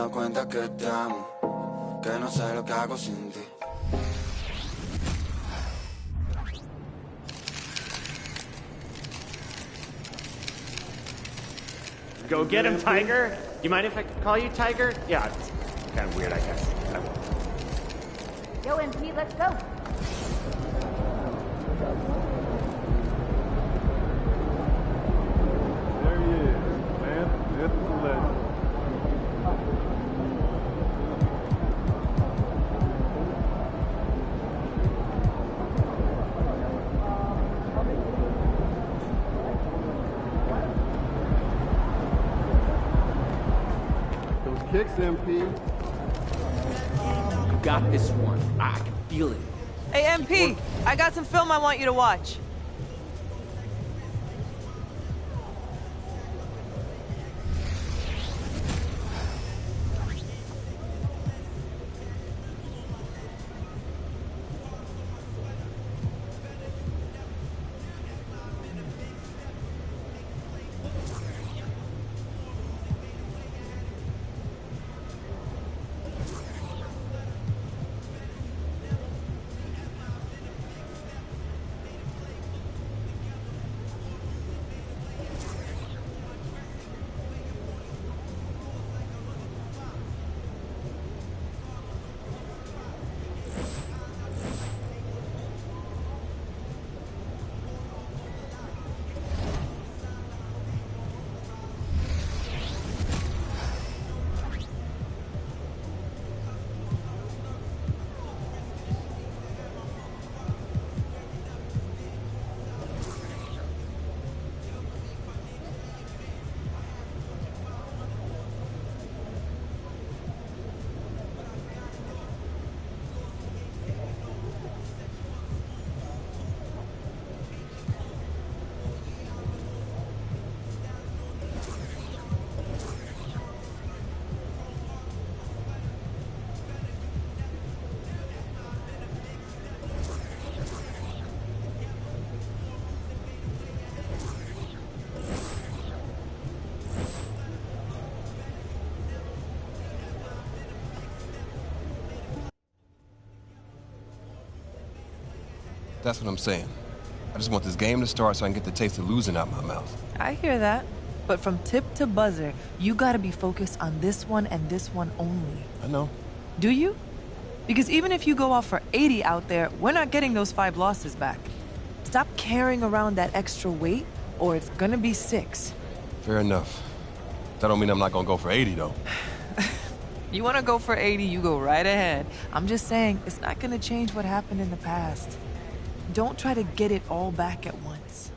dado cuenta que te amo, que no sé lo que hago sin ti. Go get him, Tiger! You mind if I call you Tiger? Yeah, it's kind of weird, I guess. I will. Yo, MP, let's go. There he is, man. This is the legend. Those kicks, MP. You got this one. I can feel it. Hey, MP, I got some film I want you to watch. That's what I'm saying. I just want this game to start so I can get the taste of losing out my mouth. I hear that. But from tip to buzzer, you gotta be focused on this one and this one only. I know. Do you? Because even if you go off for 80 out there, we're not getting those 5 losses back. Stop carrying around that extra weight, or it's gonna be 6. Fair enough. That don't mean I'm not gonna go for 80, though. You wanna go for 80, you go right ahead. I'm just saying, it's not gonna change what happened in the past. Don't try to get it all back at once.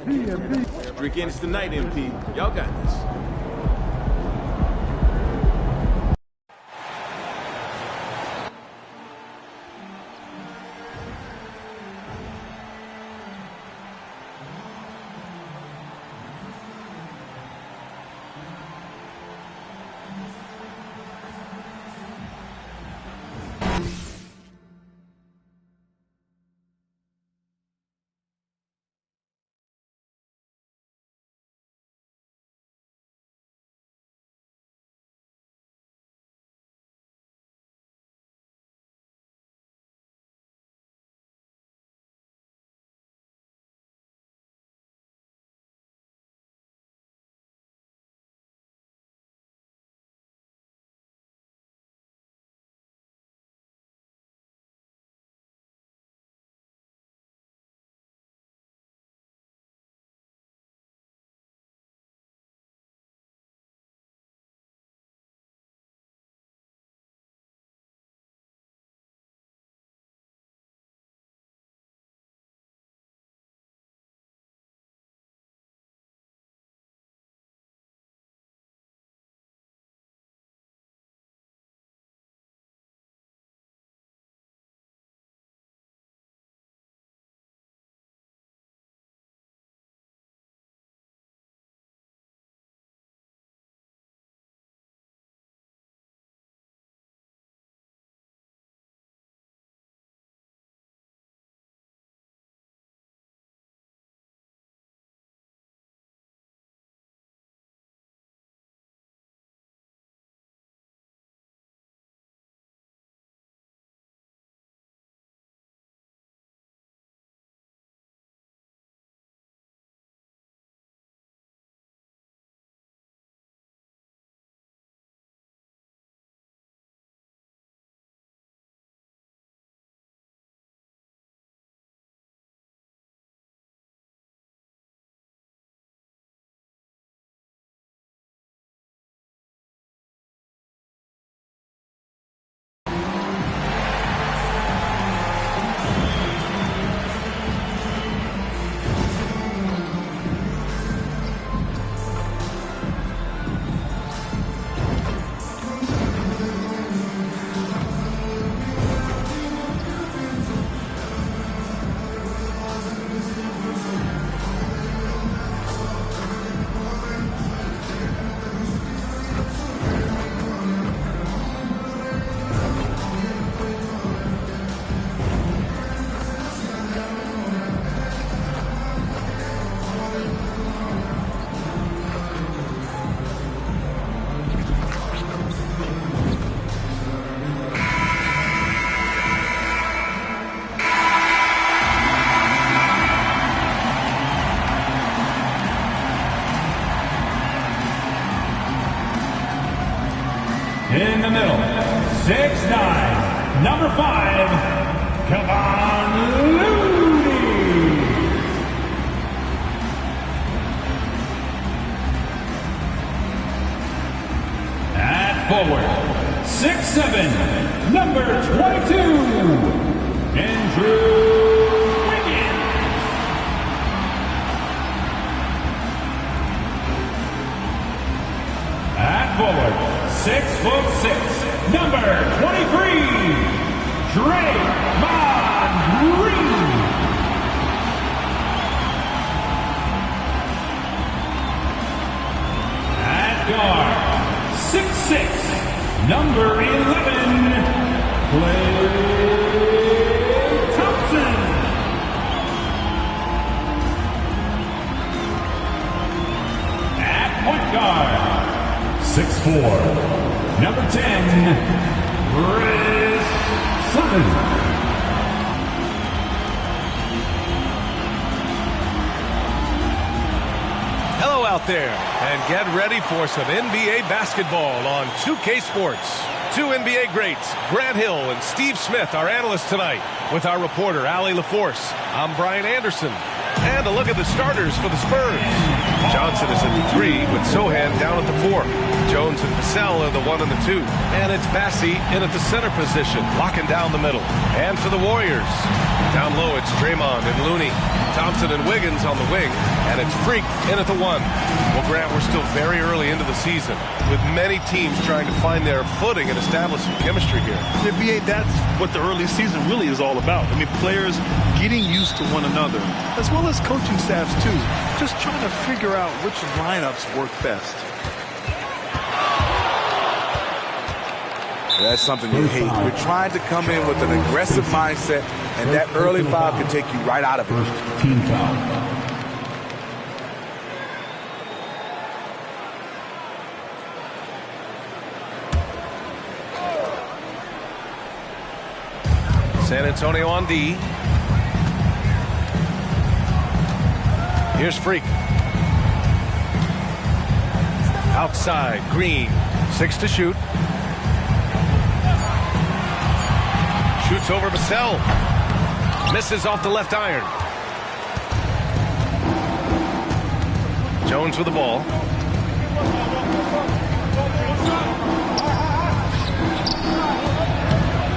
Drink in tonight, MP. Y'all got this. In the middle, 6'9", number 5, Kevon Looney. At forward, 6'7", number 22, Andrew Wiggins. At forward, 6'6", number 23, Draymond Green. At guard, 6'6", number 11, Klay Thompson. At point guard, 6'4", number 10, Chris Sutton. Hello out there, and get ready for some NBA basketball on 2K Sports. Two NBA greats, Grant Hill and Steve Smith, are analysts tonight, with our reporter, Allie LaForce. I'm Brian Anderson. And a look at the starters for the Spurs. Johnson is at the 3, with Sohan down at the 4. Jones and Vassell are the 1 and the 2. And it's Bassey in at the center position, locking down the middle. And for the Warriors, down low it's Draymond and Looney. Thompson and Wiggins on the wing, and it's Freak in at the 1. Well, Grant, we're still very early into the season, with many teams trying to find their footing and establish some chemistry here. Yeah, BA, that's what the early season really is all about. I mean, players getting used to one another, as well as coaching staffs, too. Just trying to figure out which lineups work best. That's something you hate. You're trying to come in with an aggressive mindset, and that early foul can take you right out of it. First team foul. San Antonio on D. Here's Freak. Outside, Green. 6 to shoot. Shoots over Vassell. Misses off the left iron. Jones with the ball.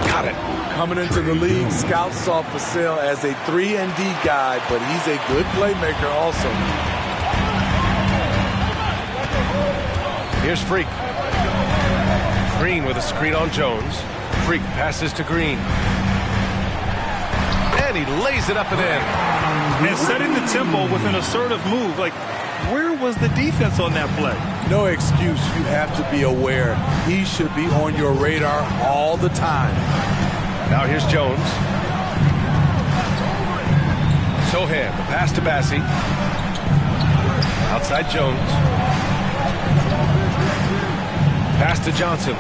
Got it. Coming into the league, scouts saw Vassell as a 3-and-D guy, but he's a good playmaker also. Here's Freak. Green with a screen on Jones. Freak passes to Green. And he lays it up and in. And setting the tempo with an assertive move. Like, where was the defense on that play? No excuse. You have to be aware. He should be on your radar all the time. Now here's Jones. Sohan, the pass to Bassey. Outside Jones. Pass to Johnson.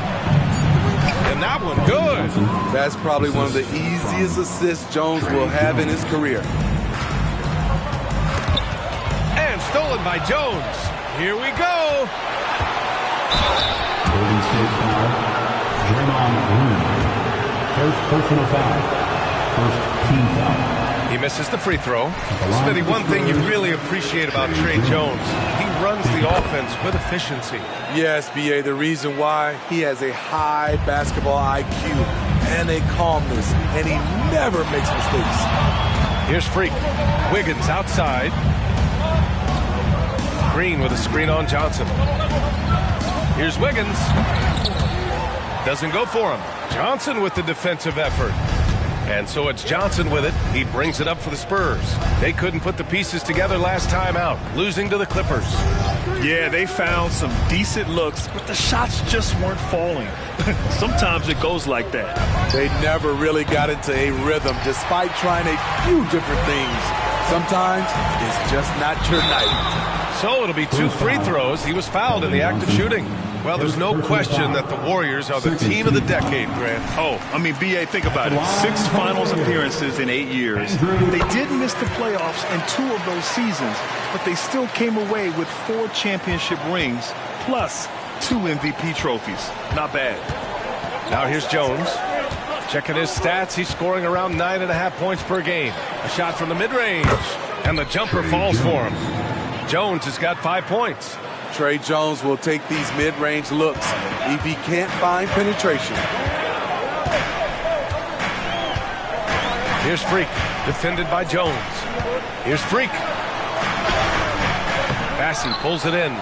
And that one, good. That's probably one of the easiest assists Jones will have in his career. And stolen by Jones. Here we go. Golden State foul. Draymond Green. First personal foul. First team foul. He misses the free throw. Smitty, one thing you really appreciate about Tre Jones, he runs the offense with efficiency. Yes, B.A., the reason why, he has a high basketball IQ and a calmness, and he never makes mistakes. Here's Freak. Wiggins outside. Green with a screen on Johnson. Here's Wiggins. Doesn't go for him. Johnson with the defensive effort. And so it's Johnson with it. He brings it up for the Spurs. They couldn't put the pieces together last time out, losing to the Clippers. Yeah, they found some decent looks, but the shots just weren't falling. Sometimes it goes like that. They never really got into a rhythm, despite trying a few different things. Sometimes it's just not your night. So it'll be 2 free throws. He was fouled in the act of shooting. Well, there's no question that the Warriors are the team of the decade, Grant. Oh, I mean, B.A., think about it. 6 finals appearances in 8 years. They did miss the playoffs in 2 of those seasons, but they still came away with 4 championship rings, plus 2 MVP trophies. Not bad. Now here's Jones. Checking his stats, he's scoring around 9.5 points per game. A shot from the mid-range, and the jumper falls for him. Jones has got 5 points. Tre Jones will take these mid-range looks if he can't find penetration. Here's Freak, defended by Jones. Here's Freak. Bassey pulls it in.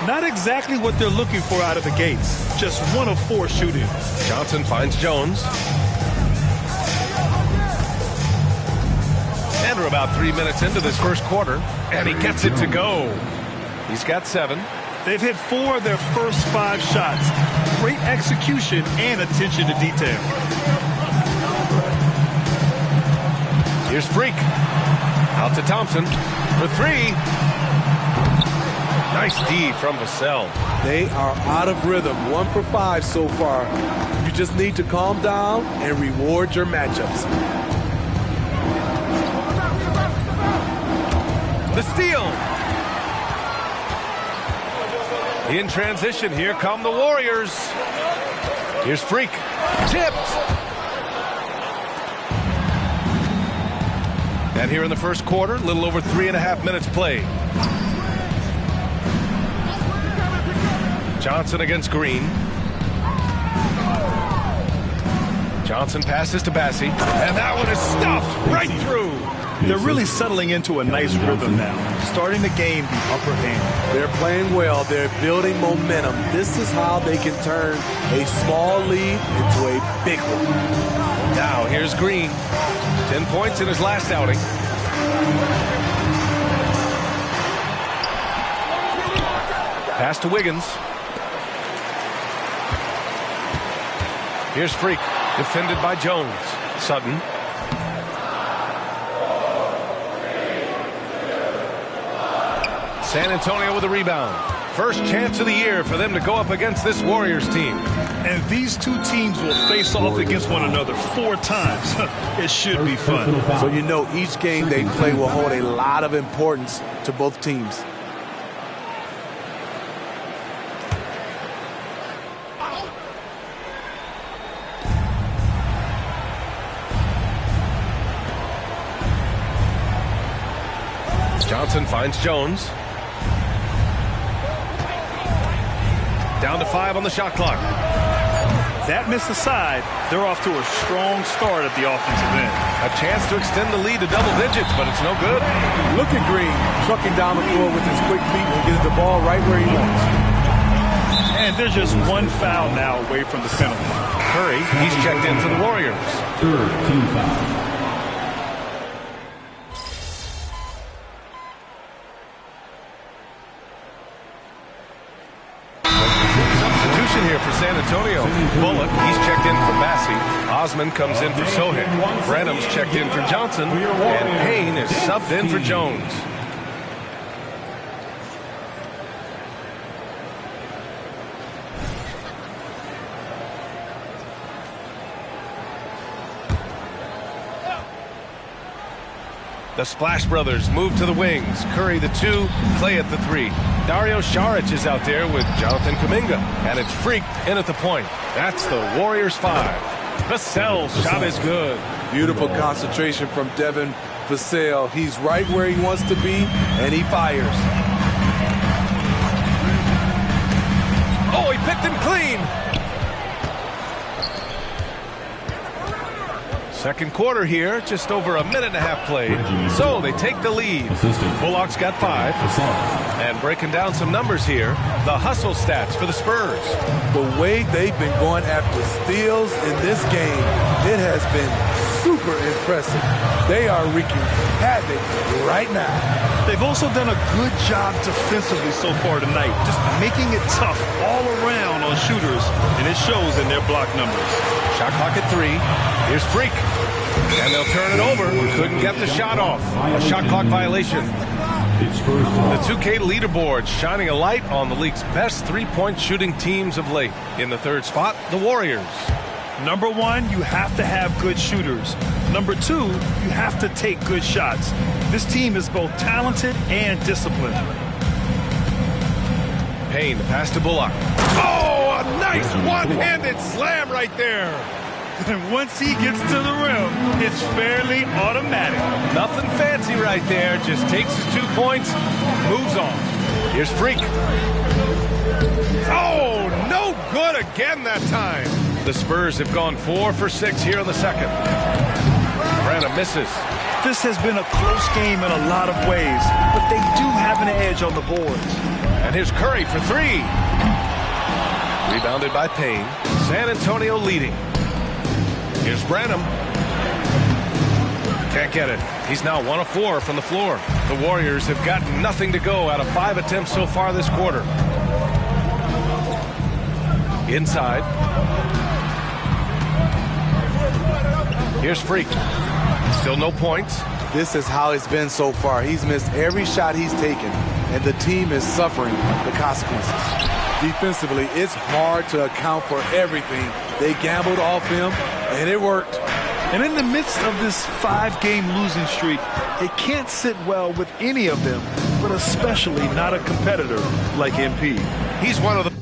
Not exactly what they're looking for out of the gates. Just 1 of 4 shooting. Johnson finds Jones. And we're about 3 minutes into this first quarter, and he gets it to go. He's got 7. They've hit 4 of their first 5 shots. Great execution and attention to detail. Here's Freak. Out to Thompson for 3. Nice D from Vassell. They are out of rhythm. 1 for 5 so far. You just need to calm down and reward your matchups. The steal. In transition, here come the Warriors. Here's Freak. Tipped. And here in the first quarter, a little over 3.5 minutes played. Johnson against Green. Johnson passes to Bassey. And that one is stuffed right through. They're really settling into a nice rhythm now, starting to gain the upper hand. They're playing well. They're building momentum. This is how they can turn a small lead into a big one. Now here's Green. 10 points in his last outing. Pass to Wiggins. Here's Freak, defended by Jones. Sutton. San Antonio with a rebound. First chance of the year for them to go up against this Warriors team. And these two teams will face off against one another 4 times. It should be fun. So you know each game they play will hold a lot of importance to both teams. Johnson finds Jones. Down to 5 on the shot clock. That missed aside, they're off to a strong start at the offensive end. A chance to extend the lead to double digits, but it's no good. Look at Green trucking down the floor with his quick feet and getting the ball right where he wants. And they're just one foul now away from the penalty. Curry, he's checked in for the Warriors. Third team foul. Here for San Antonio. Bullock, he's checked in for Massey. Osman comes in for Sohan. Branham's checked in for Johnson. And Payne is subbed in for Jones. The Splash Brothers move to the wings. Curry the 2, Clay at the 3. Dario Saric is out there with Jonathan Kuminga. And it's Freak in at the point. That's the Warriors 5. Vassell's shot is good. Beautiful concentration from Devin Vassell. He's right where he wants to be, and he fires. Oh, he picked him clean. Second quarter here, just over a minute and a half played. So they take the lead. Bullock's got 5. And breaking down some numbers here, the hustle stats for the Spurs. The way they've been going after steals in this game, it has been super impressive. They are wreaking havoc right now. They've also done a good job defensively so far tonight, just making it tough all around on shooters, and it shows in their block numbers. Shot clock at 3. Here's Freak. And they'll turn it over. Couldn't get the shot off. A shot clock violation. The 2K leaderboard shining a light on the league's best three-point shooting teams of late. In the third spot, the Warriors. Number 1, you have to have good shooters. Number 2, you have to take good shots. This team is both talented and disciplined. Payne, the pass to Bullock. Oh, a nice one-handed slam right there. And once he gets to the rim, it's fairly automatic. Nothing fancy right there. Just takes his 2 points, moves on. Here's Freak. Oh, no good again that time. The Spurs have gone 4 for 6 here in the second. Branham misses. This has been a close game in a lot of ways, but they do have an edge on the boards. And here's Curry for 3. Rebounded by Payne. San Antonio leading. Here's Branham. Can't get it. He's now 1 of 4 from the floor. The Warriors have got nothing to go out of 5 attempts so far this quarter. Inside. Here's Freak. Still no points. This is how it's been so far. He's missed every shot he's taken, and the team is suffering the consequences. Defensively, it's hard to account for everything. They gambled off him, and it worked. And in the midst of this 5-game losing streak, it can't sit well with any of them, but especially not a competitor like MP. He's one of the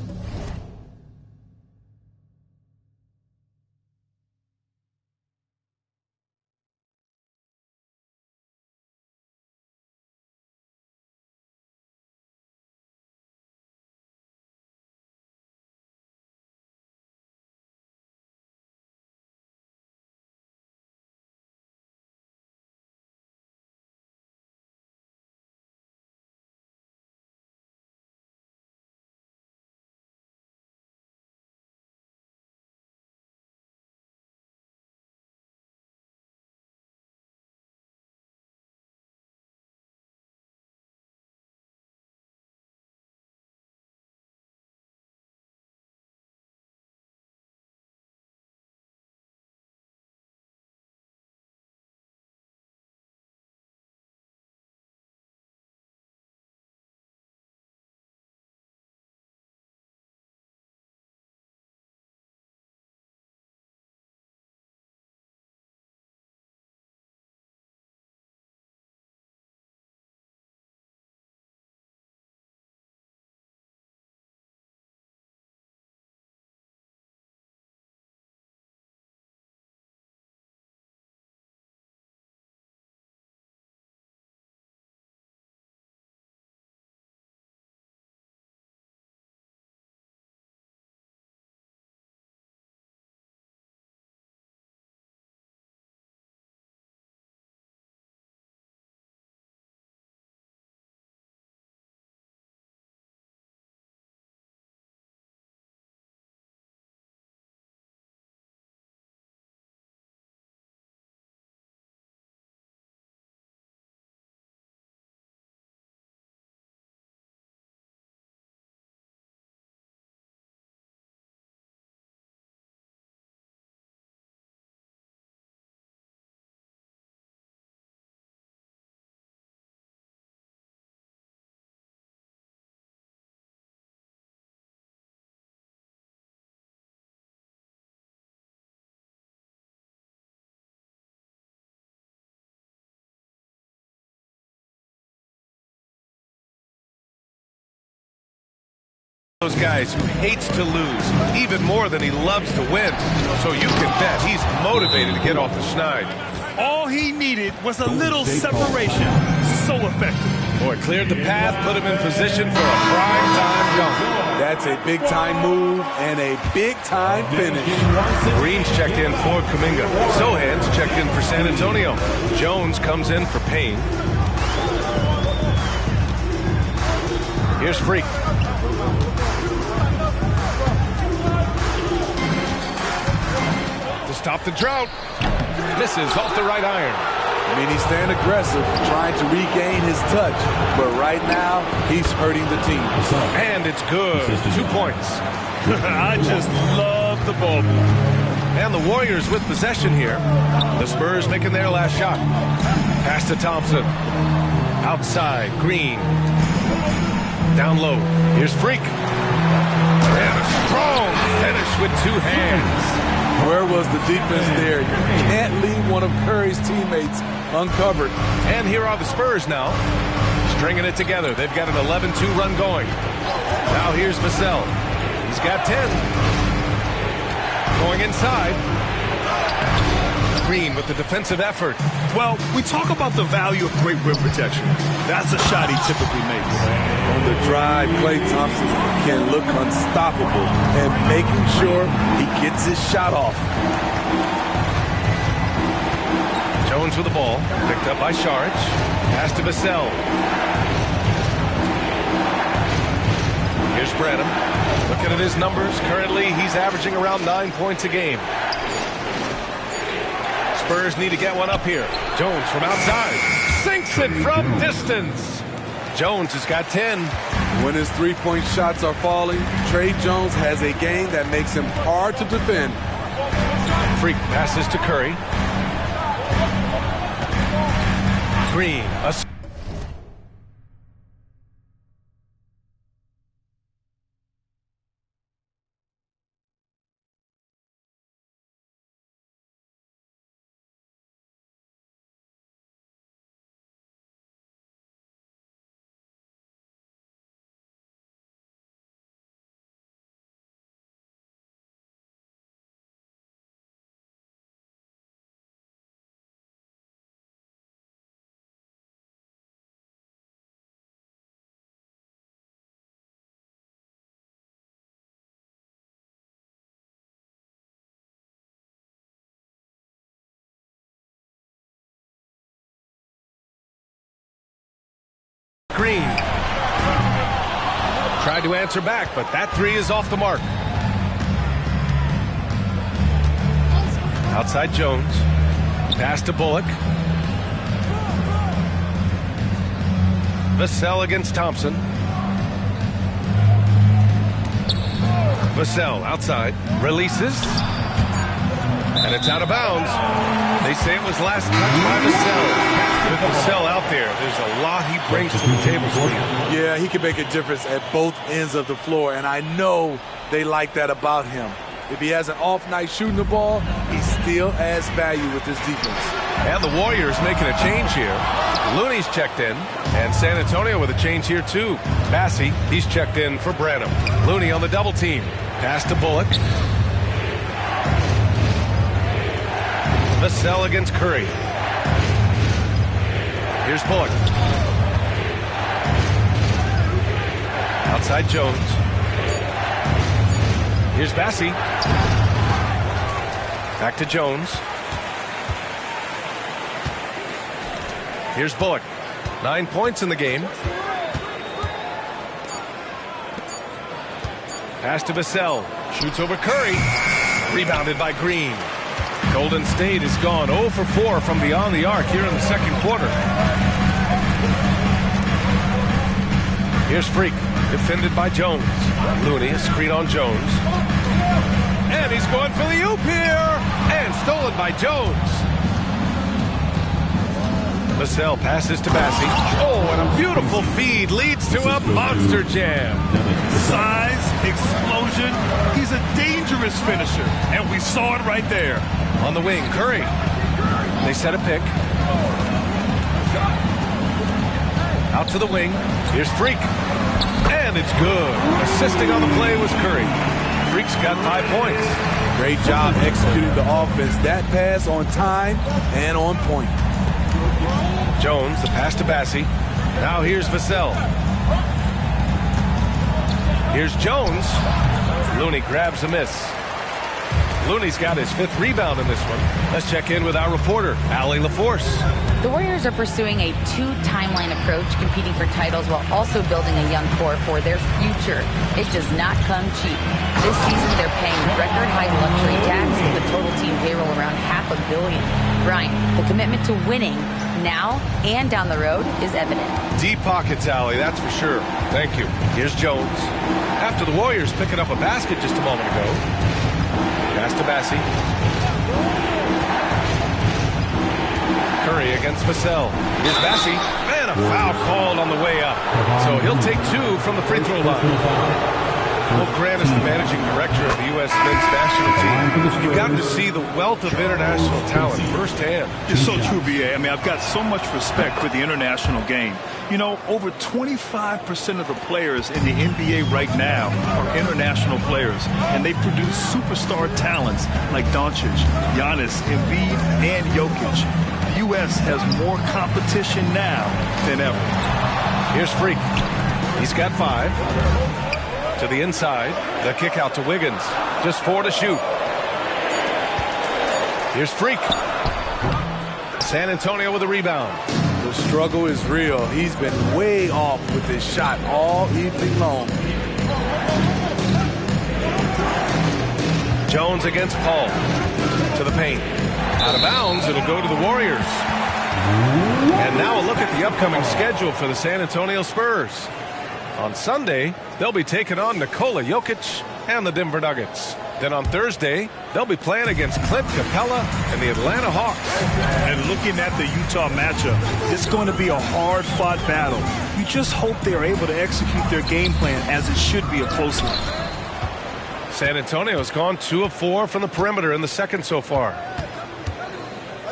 Those guys who hates to lose even more than he loves to win. So you can bet he's motivated to get off the schneid. All he needed was a little separation. So effective. Boy, cleared the path, put him in position for a prime-time dunk. That's a big-time move and a big-time finish. Green's checked in for Kuminga. Sohan's checked in for San Antonio. Jones comes in for Payne. Here's Freak. To stop the drought. Misses off the right iron. I mean, he's staying aggressive, trying to regain his touch. But right now, he's hurting the team. And it's good. 2 points. I just love the ball move. And the Warriors with possession here. The Spurs making their last shot. Pass to Thompson. Outside, Green. Down low. Here's Freak. And a strong finish with 2 hands. Where was the defense there? You can't leave one of Curry's teammates uncovered. And here are the Spurs now. Stringing it together. They've got an 11-2 run going. Now here's Vassell. He's got 10. Going inside. Green with the defensive effort. Well, we talk about the value of great rim protection. That's a shot he typically makes. On the drive, Klay Thompson can look unstoppable and making sure he gets his shot off. Jones with the ball. Picked up by Saric. Pass to Vassell. Here's Branham. Looking at his numbers. Currently, he's averaging around 9 points a game. Spurs need to get one up here. Jones from outside. Sinks it from distance. Jones has got 10. When his three-point shots are falling, Tre Jones has a game that makes him hard to defend. Freak passes to Curry. Green. Green tried to answer back, but that 3 is off the mark. Outside Jones. Pass to Bullock. Vassell against Thompson. Vassell outside. Releases. And it's out of bounds. They say it was last touched by Vassell. With Vassell out there, there's a lot he brings to the table. Yeah, he can make a difference at both ends of the floor, and I know they like that about him. If he has an off night shooting the ball, he still adds value with his defense. And the Warriors making a change here. Looney's checked in, and San Antonio with a change here too. Bassey, he's checked in for Branham. Looney on the double team. Pass to Bullock. Vassell against Curry. Here's Bullock. Outside Jones. Here's Bassey. Back to Jones. Here's Bullock. 9 points in the game. Pass to Vassell. Shoots over Curry. Rebounded by Green. Golden State has gone 0 for 4 from beyond the arc here in the second quarter. Here's Freak, defended by Jones. Looney, a screen on Jones. And he's going for the oop here! And stolen by Jones. Vassell passes to Bassey. Oh, and a beautiful feed leads to a monster jam. Size, explosion. He's a dangerous finisher, and we saw it right there. On the wing, Curry. They set a pick. Out to the wing. Here's Freak. And it's good. Assisting on the play was Curry. Freak's got 5 points. Great job executing the offense. That pass on time and on point. Jones, the pass to Bassie. Now here's Vassell. Here's Jones. Looney grabs a miss. Looney's got his 5th rebound in this one. Let's check in with our reporter, Allie LaForce. The Warriors are pursuing a 2-timeline approach, competing for titles while also building a young core for their future. It does not come cheap. This season, they're paying record-high luxury tax with total team payroll around $500 million. Brian, the commitment to winning now and down the road is evident. Deep pockets, Allie, that's for sure. Thank you. Here's Jones. After the Warriors picking up a basket just a moment ago. Pass to Bassie. Curry against Vassell. Here's Bassie. Man, a foul called on the way up. So he'll take 2 from the free throw line. Well, Grant is the managing director of the U.S. men's national team. You've gotten to see the wealth of international talent firsthand. It's so true, B.A. I mean, I've got so much respect for the international game. You know, over 25% of the players in the NBA right now are international players, and they produce superstar talents like Doncic, Giannis, Embiid, and Jokic. The U.S. has more competition now than ever. Here's Freak. He's got 5. To the inside, the kick out to Wiggins. Just 4 to shoot. Here's Freak. San Antonio with a rebound. The struggle is real. He's been way off with his shot all evening long. Jones against Paul. To the paint. Out of bounds, it'll go to the Warriors. And now a look at the upcoming schedule for the San Antonio Spurs. On Sunday, they'll be taking on Nikola Jokic and the Denver Nuggets. Then on Thursday, they'll be playing against Clint Capella and the Atlanta Hawks. And looking at the Utah matchup, it's going to be a hard-fought battle. You just hope they're able to execute their game plan as it should be a close one. San Antonio's gone 2 of 4 from the perimeter in the second so far.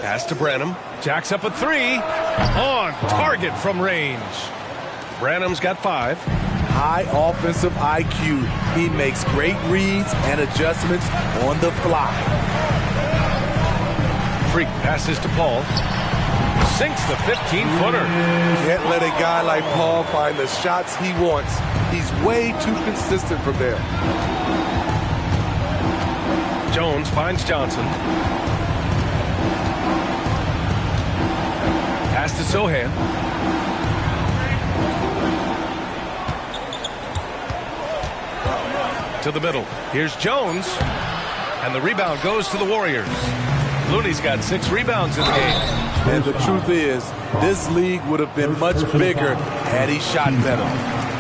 Pass to Branham. Jacks up a 3. On target from range. Branham's got 5. High offensive IQ. He makes great reads and adjustments on the fly. Freak passes to Paul. Sinks the 15-footer. Can't let a guy like Paul find the shots he wants. He's way too consistent from there. Jones finds Johnson. Pass to Sohan. To the middle. Here's Jones. And the rebound goes to the Warriors. Looney's got 6 rebounds in the game. And the truth is, this league would have been much bigger had he shot better.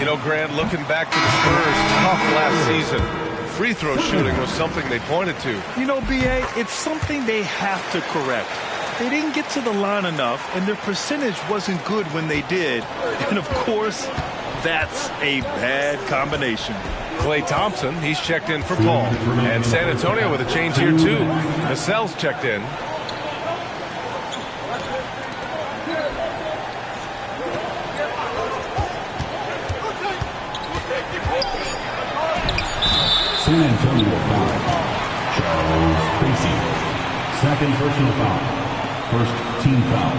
You know, Grant, looking back to the Spurs' tough last season, free throw shooting was something they pointed to. You know, B.A., it's something they have to correct. They didn't get to the line enough, and their percentage wasn't good when they did. And, of course, that's a bad combination. Klay Thompson, he's checked in for Paul. And San Antonio with a change here, too. Vassell's checked in. San Antonio foul. Charles Bassey. Second personal foul. First team foul.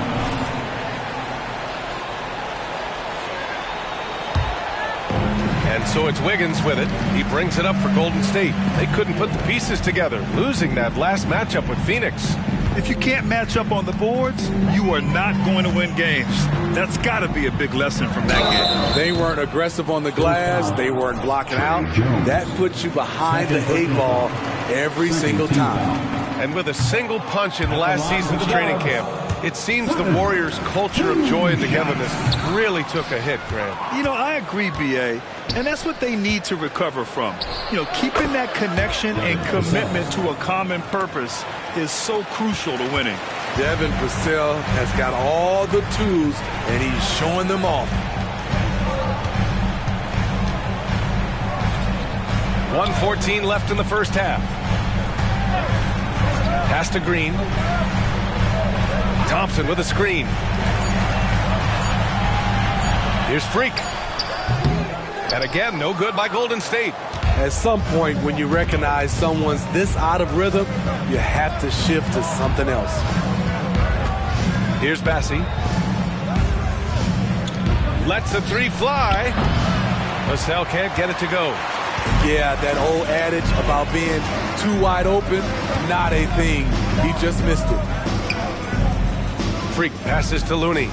And so it's Wiggins with it. He brings it up for Golden State. They couldn't put the pieces together, losing that last matchup with Phoenix. If you can't match up on the boards, you are not going to win games. That's got to be a big lesson from that game. They weren't aggressive on the glass. They weren't blocking out. That puts you behind the 8 ball every single time. And with a single punch in last season's training camp, it seems the Warriors' culture of joy and togetherness really took a hit, Grant. You know, I agree, B.A., and that's what they need to recover from. You know, keeping that connection and commitment to a common purpose is so crucial to winning. Devin Vassell has got all the tools, and he's showing them off. 1:14 left in the first half. Pass to Green. Thompson with a screen. Here's Freak. And again, no good by Golden State. At some point, when you recognize someone's this out of rhythm, you have to shift to something else. Here's Bassi. Lets the three fly. Vassell can't get it to go. Yeah, that old adage about being too wide open, not a thing. He just missed it. Freak passes to Looney.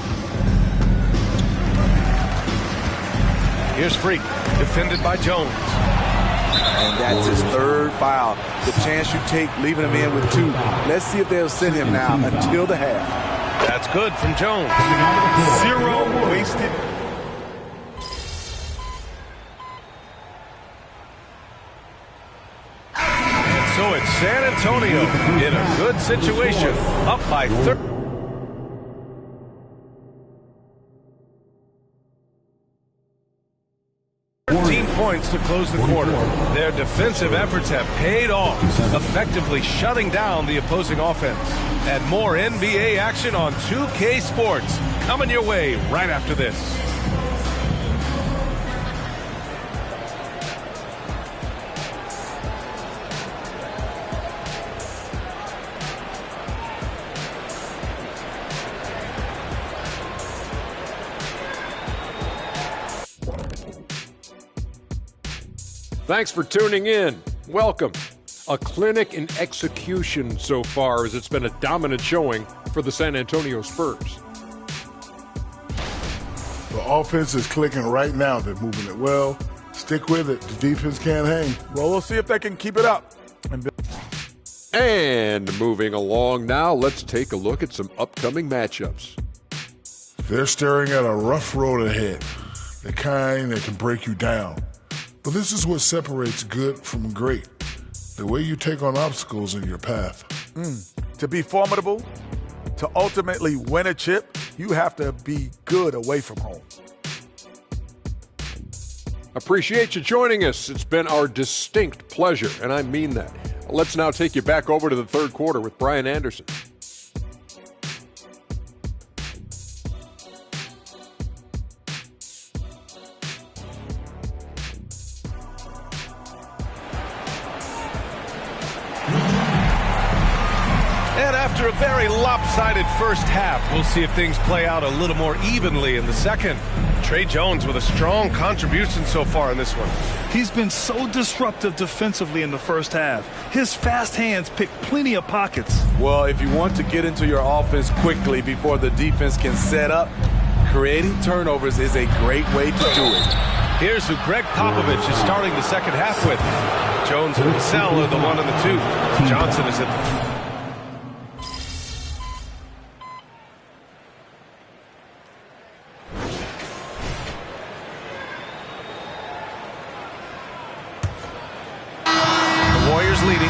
Here's Freak, defended by Jones. And that's his third foul. The chance you take leaving him in with 2. Let's see if they'll send him now until the half. That's good from Jones. 0 wasted. And so it's San Antonio in a good situation, up by 30. Points to close the quarter. Their defensive efforts have paid off, effectively shutting down the opposing offense. And more NBA action on 2K Sports coming your way right after this. Thanks for tuning in. Welcome. A clinic in execution so far, as it's been a dominant showing for the San Antonio Spurs. The offense is clicking right now. They're moving it well. Stick with it. The defense can't hang. Well, we'll see if they can keep it up. And moving along now, let's take a look at some upcoming matchups. They're staring at a rough road ahead, the kind that can break you down. But this is what separates good from great, the way you take on obstacles in your path. To be formidable, to ultimately win a chip, you have to be good away from home. Appreciate you joining us. It's been our distinct pleasure, and I mean that. Let's now take you back over to the third quarter with Brian Anderson. And after a very lopsided first half, we'll see if things play out a little more evenly in the second. Trey Jones with a strong contribution so far in this one. He's been so disruptive defensively in the first half. His fast hands pick plenty of pockets. Well, if you want to get into your offense quickly before the defense can set up, creating turnovers is a great way to do it. Here's who Greg Popovich is starting the second half with. Jones and Vassell are the 1 and the 2. Johnson is at the... leading.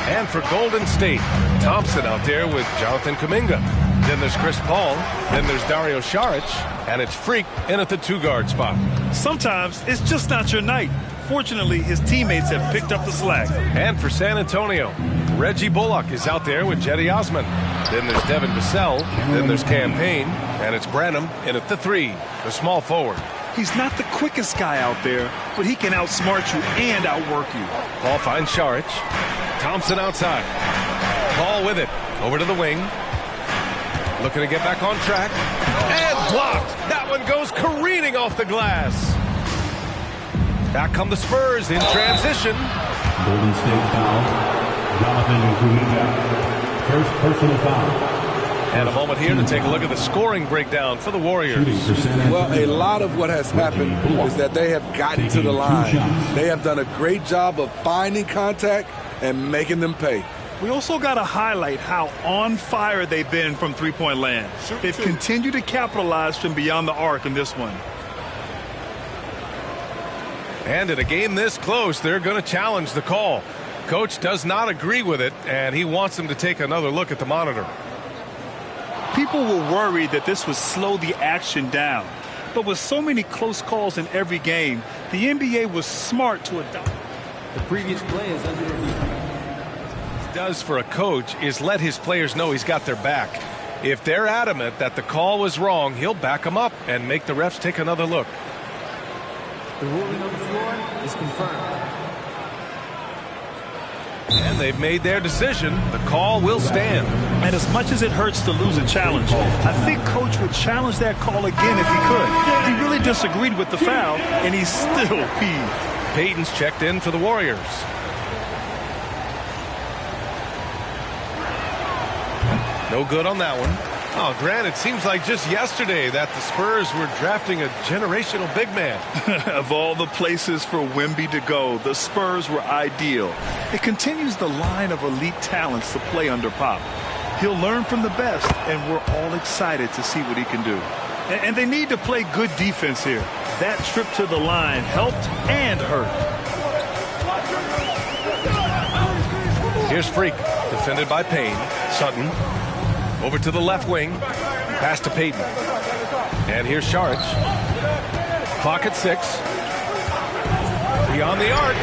And for Golden State, Thompson out there with Jonathan Kuminga. Then there's Chris Paul. Then there's Dario Saric. And it's Freak in at the 2-guard spot. Sometimes it's just not your night. Fortunately, his teammates have picked up the slack. And for San Antonio, Reggie Bullock is out there with Cedi Osman. Then there's Devin Vassell. Then there's Cam Payne. And it's Branham in at the 3, the small forward. He's not the quickest guy out there, but he can outsmart you and outwork you. Paul finds Saric. Thompson outside. Paul with it. Over to the wing. Looking to get back on track. And blocked. That one goes careening off the glass. Back come the Spurs in transition. Golden State foul. Jonathan Kuminga. First personal foul. And a moment here to take a look at the scoring breakdown for the Warriors. Well, a lot of what has happened is that they have gotten to the line. They have done a great job of finding contact and making them pay. We also got to highlight how on fire they've been from three-point land. They've continued to capitalize from beyond the arc in this one. And in a game this close, they're going to challenge the call. Coach does not agree with it, and he wants them to take another look at the monitor. People were worried that this would slow the action down. But with so many close calls in every game, the NBA was smart to adopt. The previous play is under review. What he does for a coach is let his players know he's got their back. If they're adamant that the call was wrong, he'll back them up and make the refs take another look. The ruling on the floor is confirmed. And they've made their decision. The call will stand. And as much as it hurts to lose a challenge, I think Coach would challenge that call again if he could. He really disagreed with the foul, and he's still peeved. Payton's checked in for the Warriors. No good on that one. Oh, Grant, it seems like just yesterday that the Spurs were drafting a generational big man. Of all the places for Wemby to go, the Spurs were ideal. It continues the line of elite talents to play under Pop. He'll learn from the best, and we're all excited to see what he can do. And they need to play good defense here. That trip to the line helped and hurt. Here's Freak, defended by Payne. Sutton. Over to the left wing. Pass to Payton. And here's Saric. Clock at 6. Beyond the arc.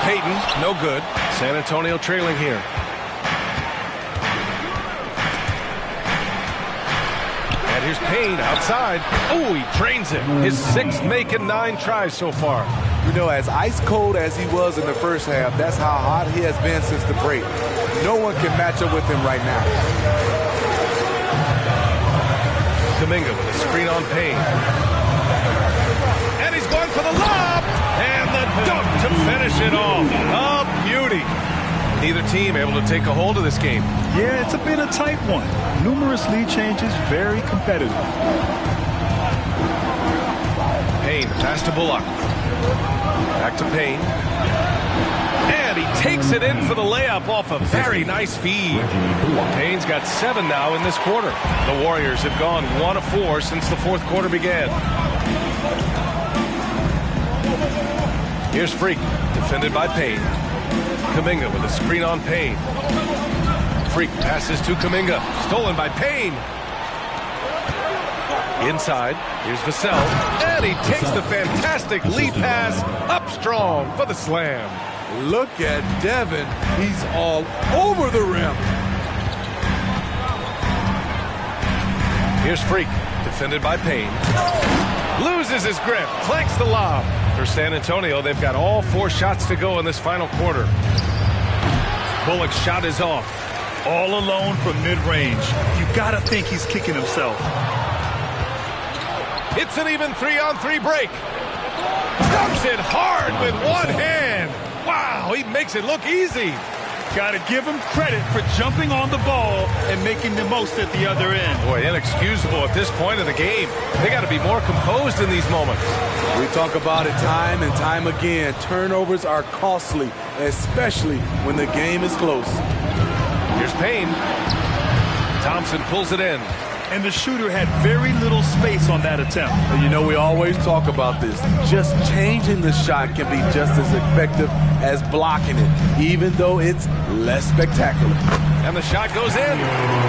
Payton, no good. San Antonio trailing here. And here's Payne outside. Oh, he drains it. His 6th make and 9 tries so far. You know, as ice cold as he was in the first half, that's how hot he has been since the break. No one can match up with him right now. Kuminga with a screen on Payne. And he's going for the lob. And the dunk to finish it off. A beauty. Neither team able to take a hold of this game. Yeah, it's been a tight one. Numerous lead changes, very competitive. Payne, pass to Bullock. Back to Payne. And he takes it in for the layup off a very nice feed. Payne's got 7 now in this quarter. The Warriors have gone 1 of 4 since the 4th quarter began. Here's Freak, defended by Payne. Kuminga with a screen on Payne. Freak passes to Kuminga. Stolen by Payne. Inside, here's Vassell. And he takes the fantastic lead pass up strong for the slam. Look at Devin. He's all over the rim. Here's Freak, defended by Payne. Loses his grip, clanks the lob. For San Antonio, they've got all 4 shots to go in this final quarter. Bullock's shot is off. All alone from mid-range. You gotta think he's kicking himself. It's an even 3-on-3 break. Dumps it hard with one hand. Wow, he makes it look easy. Gotta give him credit for jumping on the ball and making the most at the other end. Boy, inexcusable at this point of the game. They got to be more composed in these moments. We talk about it time and time again. Turnovers are costly, especially when the game is close. Here's Payne. Thompson pulls it in. And the shooter had very little space on that attempt. And you know, we always talk about this. Just changing the shot can be just as effective as blocking it, even though it's less spectacular. And the shot goes in.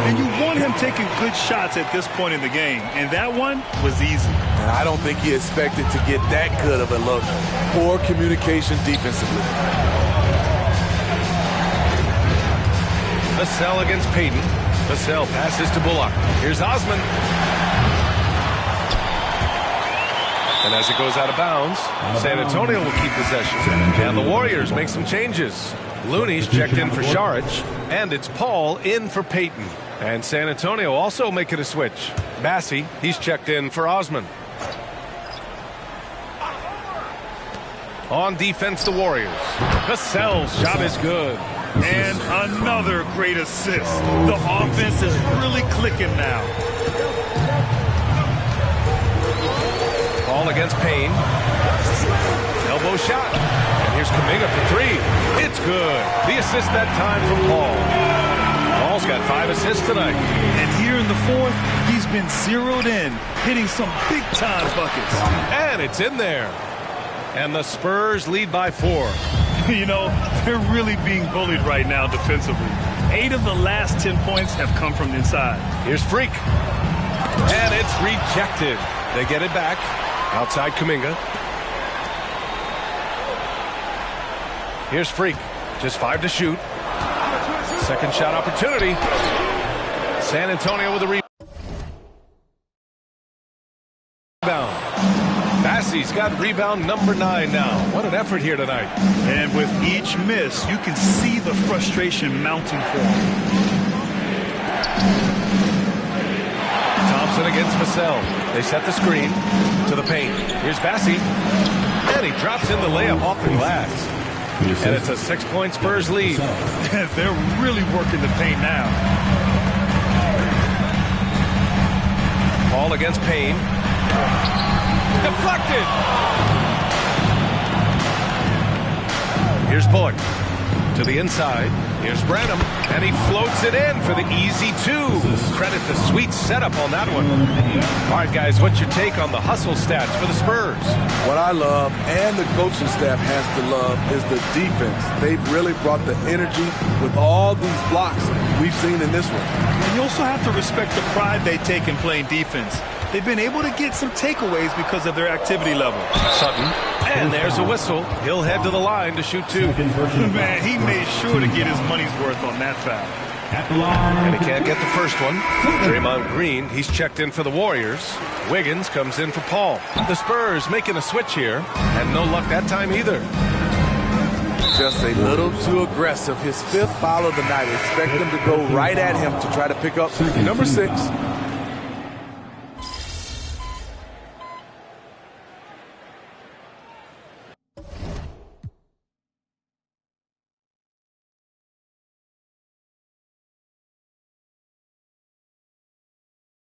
And you want him taking good shots at this point in the game. And that one was easy. And I don't think he expected to get that good of a look. Poor communication defensively. Vassell against Payton. Vassell passes to Bullock. Here's Osman. And as it goes out of bounds, San Antonio will keep possession. And the Warriors make some changes. Looney's checked in for Saric. And it's Paul in for Payton. And San Antonio also making a switch. Massey, he's checked in for Osman. On defense, the Warriors. Vassell's shot is good. And another great assist. The offense is really clicking now. Paul against Payne. Elbow shot. And here's Kuminga for 3. It's good. The assist that time from Paul. Paul's got 5 assists tonight. And here in the 4th, he's been zeroed in, hitting some big-time buckets. And it's in there. And the Spurs lead by 4. You know, they're really being bullied right now defensively. 8 of the last 10 points have come from inside. Here's Freak. And it's rejected. They get it back. Outside Kuminga. Here's Freak. Just 5 to shoot. Second shot opportunity. San Antonio with a rebound. Bassey's got rebound number 9 now. What an effort here tonight. And with each miss, you can see the frustration mounting for him. Thompson against Vassell. They set the screen to the paint. Here's Bassey. And he drops in the layup off the glass. And it's a 6-point Spurs lead. They're really working the paint now. Paul against Payne. Deflected. Here's Bullock to the inside. Here's Branham, and he floats it in for the easy 2. Credit the sweet setup on that one. All right, guys, what's your take on the hustle stats for the Spurs? What I love, and the coaching staff has to love, is the defense. They've really brought the energy with all these blocks we've seen in this one. And you also have to respect the pride they take in playing defense. They've been able to get some takeaways because of their activity level. Sutton, and there's a whistle. He'll head to the line to shoot 2. Man, he made sure to get his money's worth on that foul. And he can't get the first one. Draymond Green, he's checked in for the Warriors. Wiggins comes in for Paul. The Spurs making a switch here, and no luck that time either. Just a little too aggressive. His 5th foul of the night. Expect them to go right at him to try to pick up number 6.